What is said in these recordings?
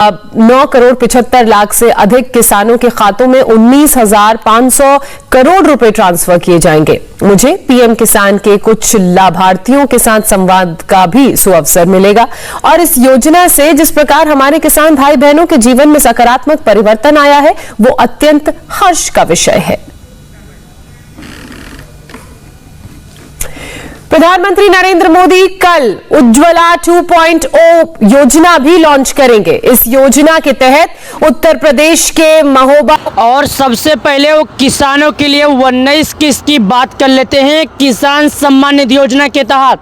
9 करोड़ 75 लाख से अधिक किसानों के खातों में 19,500 करोड़ रुपए ट्रांसफर किए जाएंगे। मुझे पीएम किसान के कुछ लाभार्थियों के साथ संवाद का भी सुअवसर मिलेगा और इस योजना से जिस प्रकार हमारे किसान भाई बहनों के जीवन में सकारात्मक परिवर्तन आया है वो अत्यंत हर्ष का विषय है। प्रधानमंत्री नरेंद्र मोदी कल उज्ज्वला 2.0 योजना भी लॉन्च करेंगे। इस योजना के तहत उत्तर प्रदेश के महोबा और सबसे पहले वो किसानों के लिए 19 किस्त की बात कर लेते हैं। किसान सम्मान निधि योजना के तहत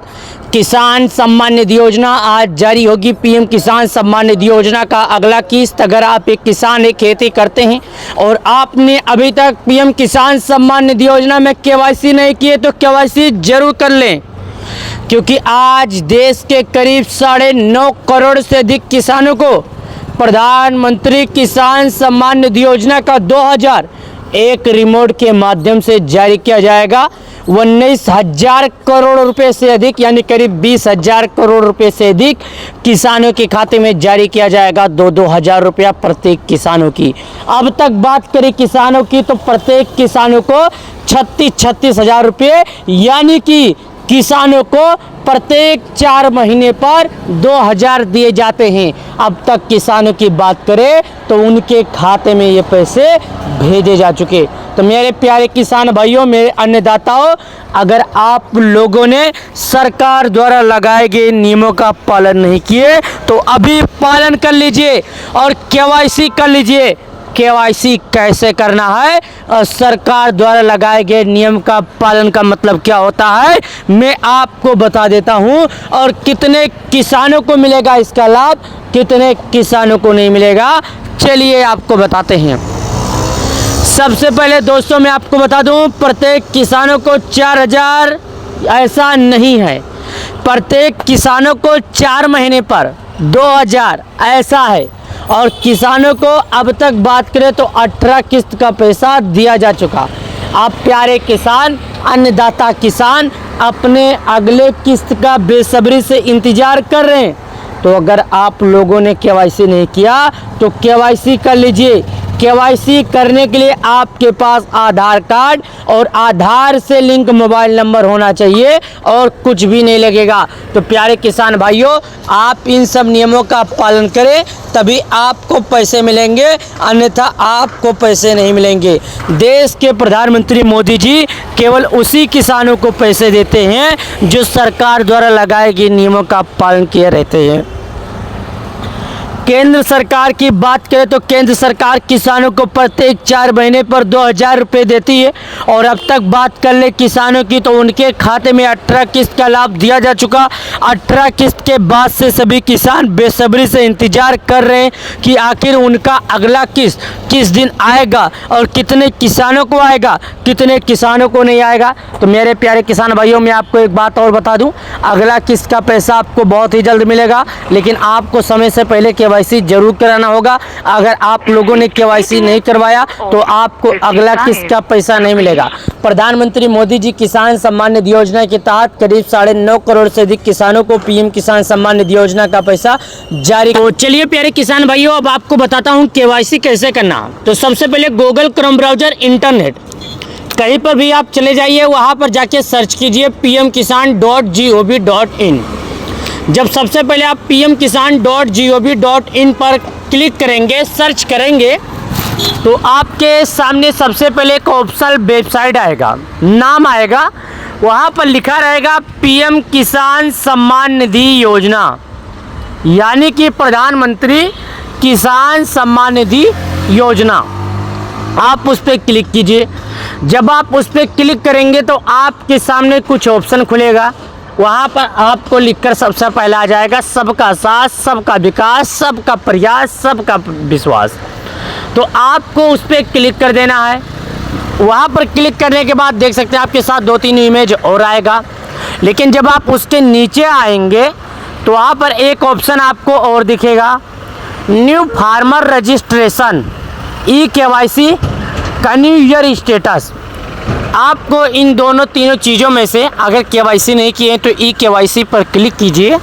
किसान सम्मान निधि योजना आज जारी होगी। पीएम किसान सम्मान निधि योजना का अगला किस्त, अगर आप एक किसान एक खेती करते हैं और आपने अभी तक पीएम किसान सम्मान निधि योजना में केवाईसी नहीं किए तो केवाईसी जरूर कर लें, क्योंकि आज देश के करीब 9.5 करोड़ से अधिक किसानों को प्रधानमंत्री किसान सम्मान निधि योजना का 2001 रिमोट के माध्यम से जारी किया जाएगा। 19,000 करोड़ रुपए से अधिक यानी करीब 20,000 करोड़ रुपए से अधिक किसानों के खाते में जारी किया जाएगा। 2-2 हज़ार रुपया प्रत्येक किसानों की। अब तक बात करें किसानों की तो प्रत्येक किसानों को 36 हज़ार रुपये यानी कि किसानों को प्रत्येक 4 महीने पर 2,000 दिए जाते हैं। अब तक किसानों की बात करें तो उनके खाते में ये पैसे भेजे जा चुके। तो मेरे प्यारे किसान भाइयों, मेरे अन्नदाताओं, अगर आप लोगों ने सरकार द्वारा लगाए गए नियमों का पालन नहीं किए तो अभी पालन कर लीजिए और केवाईसी कर लीजिए। केवाईसी कैसे करना है और सरकार द्वारा लगाए गए नियम का पालन का मतलब क्या होता है मैं आपको बता देता हूं, और कितने किसानों को मिलेगा इसका लाभ, कितने किसानों को नहीं मिलेगा, चलिए आपको बताते हैं। सबसे पहले दोस्तों मैं आपको बता दूं, प्रत्येक किसानों को 4,000 ऐसा नहीं है, प्रत्येक किसानों को 4 महीने पर 2,000 ऐसा है। और किसानों को अब तक बात करें तो 18 किस्त का पैसा दिया जा चुका। आप प्यारे किसान, अन्नदाता किसान अपने अगले किस्त का बेसब्री से इंतजार कर रहे हैं। तो अगर आप लोगों ने केवाईसी नहीं किया तो केवाईसी कर लीजिए। केवाईसी करने के लिए आपके पास आधार कार्ड और आधार से लिंक मोबाइल नंबर होना चाहिए और कुछ भी नहीं लगेगा। तो प्यारे किसान भाइयों, आप इन सब नियमों का पालन करें तभी आपको पैसे मिलेंगे, अन्यथा आपको पैसे नहीं मिलेंगे। देश के प्रधानमंत्री मोदी जी केवल उसी किसानों को पैसे देते हैं जो सरकार द्वारा लगाए गए नियमों का पालन किए रहते हैं। केंद्र सरकार की बात करें तो केंद्र सरकार किसानों को प्रत्येक 4 महीने पर 2,000 रुपये देती है। और अब तक बात कर ले किसानों की तो उनके खाते में 18 किस्त का लाभ दिया जा चुका। 18 किस्त के बाद से सभी किसान बेसब्री से इंतजार कर रहे हैं कि आखिर उनका अगला किस्त किस दिन आएगा और कितने किसानों को आएगा, कितने किसानों को नहीं आएगा। तो मेरे प्यारे किसान भाइयों, मैं आपको एक बात और बता दूं, अगला किस्त का पैसा आपको बहुत ही जल्द मिलेगा, लेकिन आपको समय से पहले केवाईसी जरूर कराना होगा। अगर आप लोगों ने केवाईसी नहीं करवाया तो आपको अगला किस्त का पैसा नहीं मिलेगा। प्रधानमंत्री मोदी जी किसान सम्मान निधि योजना के तहत करीब 9.5 करोड़ से अधिक किसानों को पीएम किसान सम्मान निधि योजना का पैसा जारी। तो चलिए प्यारे किसान भाइयों, अब आपको बताता हूँ केवाईसी कैसे करना। तो सबसे पहले गूगल क्रोम ब्राउजर, इंटरनेट कहीं पर भी आप चले जाइए, वहां पर जाके सर्च कीजिए pmkisan.gov.in। जब सबसे पहले आप pmkisan.gov.in पर क्लिक करेंगे, सर्च करेंगे, तो आपके सामने सबसे पहले एक ऑप्शनल वेबसाइट आएगा, नाम आएगा, वहाँ पर लिखा रहेगा पीएम किसान सम्मान निधि योजना, यानी कि प्रधानमंत्री किसान सम्मान निधि योजना। आप उस पर क्लिक कीजिए। जब आप उस पर क्लिक करेंगे तो आपके सामने कुछ ऑप्शन खुलेगा। वहाँ पर आपको लिखकर सबसे पहला आ जाएगा सबका साथ, सबका विकास, सबका प्रयास, सबका विश्वास। तो आपको उस पर क्लिक कर देना है। वहाँ पर क्लिक करने के बाद देख सकते हैं आपके साथ 2-3 इमेज और आएगा, लेकिन जब आप उसके नीचे आएंगे तो वहाँ पर एक ऑप्शन आपको और दिखेगा, न्यू फार्मर रजिस्ट्रेशन ई-केवाईसी कन्यू ईयर स्टेटस। आपको इन दोनों तीनों चीज़ों में से अगर केवाईसी नहीं किए तो ई-केवाईसी पर क्लिक कीजिए।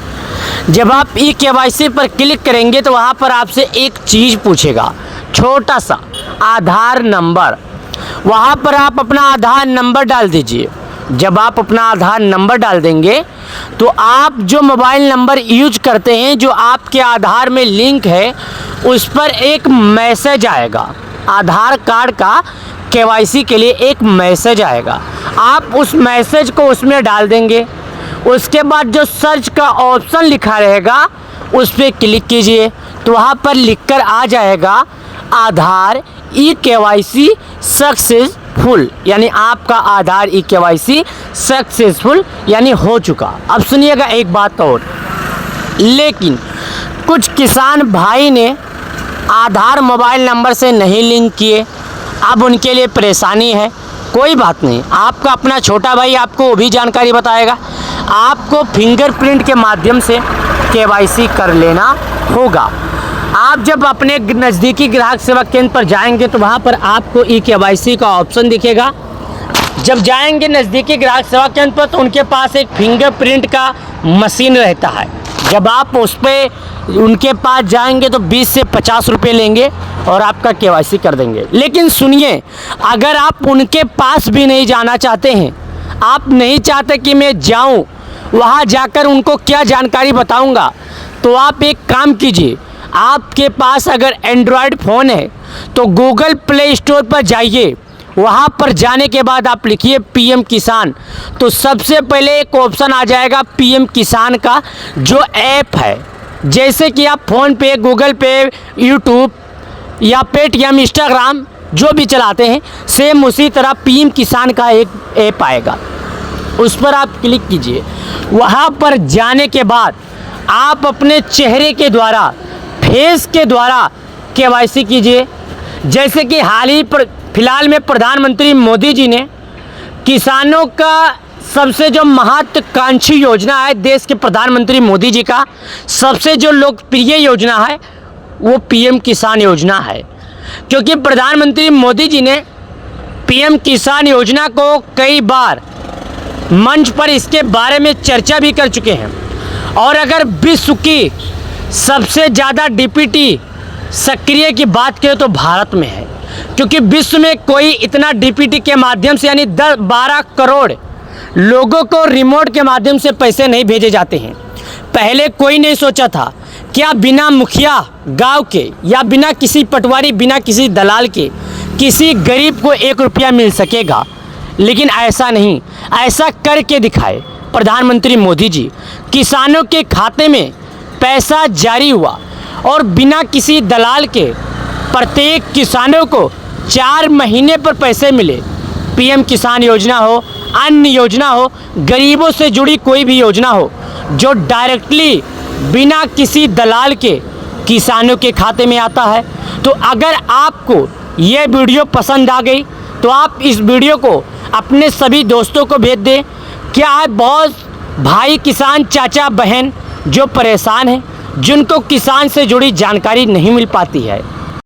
जब आप ई केवाईसी पर क्लिक करेंगे तो वहाँ पर आपसे एक चीज़ पूछेगा, छोटा सा आधार नंबर। वहाँ पर आप अपना आधार नंबर डाल दीजिए। जब आप अपना आधार नंबर डाल देंगे तो आप जो मोबाइल नंबर यूज करते हैं, जो आपके आधार में लिंक है, उस पर एक मैसेज आएगा। आधार कार्ड का केवाईसी के लिए एक मैसेज आएगा। आप उस मैसेज को उसमें डाल देंगे। उसके बाद जो सर्च का ऑप्शन लिखा रहेगा उस पर क्लिक कीजिए तो वहाँ पर लिखकर आ जाएगा आधार ई केवाईसी सक्सेसफुल, यानी आपका आधार ई केवाईसी सक्सेसफुल यानी हो चुका। अब सुनिएगा एक बात और, लेकिन कुछ किसान भाई ने आधार मोबाइल नंबर से नहीं लिंक किए, अब उनके लिए परेशानी है। कोई बात नहीं, आपका अपना छोटा भाई आपको वो भी जानकारी बताएगा। आपको फिंगरप्रिंट के माध्यम से केवाईसी कर लेना होगा। आप जब अपने नज़दीकी ग्राहक सेवा केंद्र पर जाएंगे तो वहाँ पर आपको ई केवाईसी का ऑप्शन दिखेगा। जब जाएंगे नज़दीकी ग्राहक सेवा केंद्र पर तो उनके पास एक फिंगरप्रिंट का मशीन रहता है। जब आप उस पर उनके पास जाएंगे तो 20 से 50 रुपये लेंगे और आपका केवाईसी कर देंगे। लेकिन सुनिए, अगर आप उनके पास भी नहीं जाना चाहते हैं, आप नहीं चाहते कि मैं जाऊं, वहां जाकर उनको क्या जानकारी बताऊंगा, तो आप एक काम कीजिए। आपके पास अगर एंड्रॉयड फ़ोन है तो गूगल प्ले स्टोर पर जाइए। वहां पर जाने के बाद आप लिखिए पीएम किसान, तो सबसे पहले एक ऑप्शन आ जाएगा पीएम किसान का जो ऐप है। जैसे कि आप फ़ोन पे, गूगल पे, यूट्यूब या पेटीएम, इंस्टाग्राम जो भी चलाते हैं, सेम उसी तरह पीएम किसान का एक ऐप आएगा। उस पर आप क्लिक कीजिए। वहाँ पर जाने के बाद आप अपने चेहरे के द्वारा, फेस के द्वारा केवाईसी कीजिए। जैसे कि फिलहाल में प्रधानमंत्री मोदी जी ने किसानों का सबसे जो महत्वाकांक्षी योजना है, देश के प्रधानमंत्री मोदी जी का सबसे जो लोकप्रिय योजना है वो पीएम किसान योजना है। क्योंकि प्रधानमंत्री मोदी जी ने पीएम किसान योजना को कई बार मंच पर इसके बारे में चर्चा भी कर चुके हैं। और अगर विश्व की सबसे ज़्यादा डीपीटी सक्रिय की बात करें तो भारत में है। क्योंकि विश्व में कोई इतना डीपीटी के माध्यम से यानी 10-12 करोड़ लोगों को रिमोट के माध्यम से पैसे नहीं भेजे जाते हैं। पहले कोई नहीं सोचा था क्या बिना मुखिया गांव के या बिना किसी पटवारी, बिना किसी दलाल के किसी गरीब को 1 रुपया मिल सकेगा। लेकिन ऐसा नहीं, ऐसा करके दिखाए प्रधानमंत्री मोदी जी। किसानों के खाते में पैसा जारी हुआ और बिना किसी दलाल के प्रत्येक किसानों को 4 महीने पर पैसे मिले। पीएम किसान योजना हो, अन्य योजना हो, गरीबों से जुड़ी कोई भी योजना हो, जो डायरेक्टली बिना किसी दलाल के किसानों के खाते में आता है। तो अगर आपको ये वीडियो पसंद आ गई तो आप इस वीडियो को अपने सभी दोस्तों को भेज दें। क्या है, बहुत भाई किसान चाचा बहन जो परेशान हैं, जिनको किसान से जुड़ी जानकारी नहीं मिल पाती है।